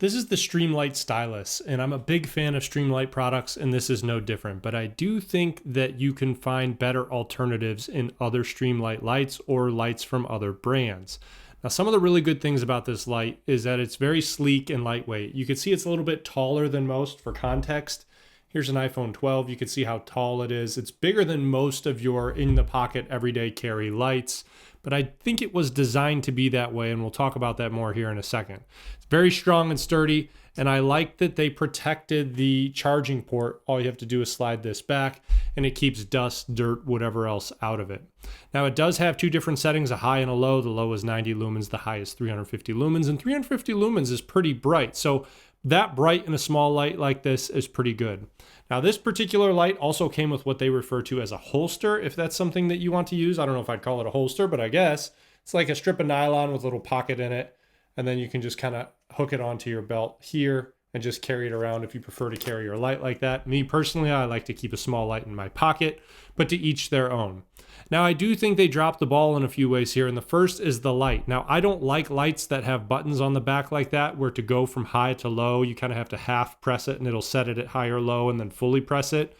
This is the Streamlight Stylus, and I'm a big fan of Streamlight products, and this is no different. But I do think that you can find better alternatives in other Streamlight lights or lights from other brands. Now, some of the really good things about this light is that it's very sleek and lightweight. You can see it's a little bit taller than most. For context, here's an iPhone 12. You can see how tall it is. It's bigger than most of your in-the-pocket everyday carry lights, but I think it was designed to be that way, and we'll talk about that more here in a second. It's very strong and sturdy, and I like that they protected the charging port. All you have to do is slide this back, and it keeps dust, dirt, whatever else out of it. Now, it does have two different settings, a high and a low. The low is 90 lumens, the high is 350 lumens, and 350 lumens is pretty bright. So that bright in a small light like this is pretty good. Now, this particular light also came with what they refer to as a holster, if that's something that you want to use. I don't know if I'd call it a holster, but I guess it's like a strip of nylon with a little pocket in it, and then you can just kind of hook it onto your belt here and just carry it around if you prefer to carry your light like that. Me personally, I like to keep a small light in my pocket, but to each their own. Now, I do think they dropped the ball in a few ways here, and the first is the light. Now, I don't like lights that have buttons on the back like that, where to go from high to low, you kind of have to half press it and it'll set it at high or low and then fully press it.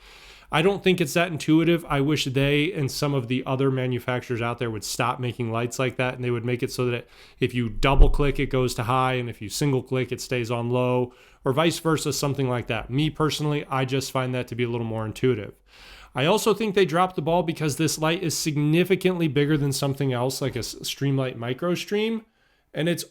I don't think it's that intuitive. I wish they and some of the other manufacturers out there would stop making lights like that, and they would make it so that if you double click, it goes to high, and if you single click, it stays on low, or vice versa, something like that. Me personally, I just find that to be a little more intuitive. I also think they dropped the ball because this light is significantly bigger than something else like a Streamlight Micro Stream. And it's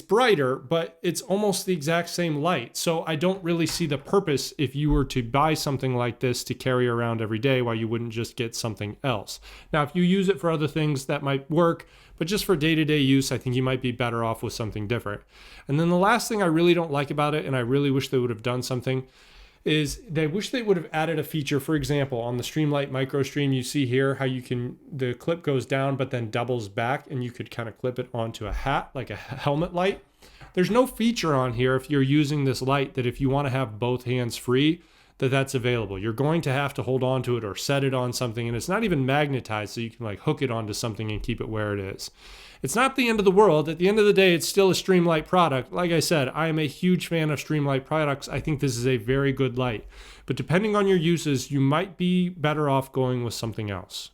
brighter, but it's almost the exact same light. So I don't really see the purpose if you were to buy something like this to carry around every day, why you wouldn't just get something else. Now, if you use it for other things, that might work, but just for day-to-day use, I think you might be better off with something different. And then the last thing I really don't like about it, and I really wish they would have done something, is they wish they would have added a feature. For example, on the Streamlight Micro Stream, you see here how the clip goes down but then doubles back, and you could kind of clip it onto a hat, like a helmet light. There's no feature on here if you're using this light that if you want to have both hands free, that's available. You're going to have to hold on to it or set it on something, and it's not even magnetized, so you can like hook it onto something and keep it where it is. It's not the end of the world. At the end of the day, it's still a Streamlight product. Like I said, I am a huge fan of Streamlight products. I think this is a very good light. But depending on your uses, you might be better off going with something else.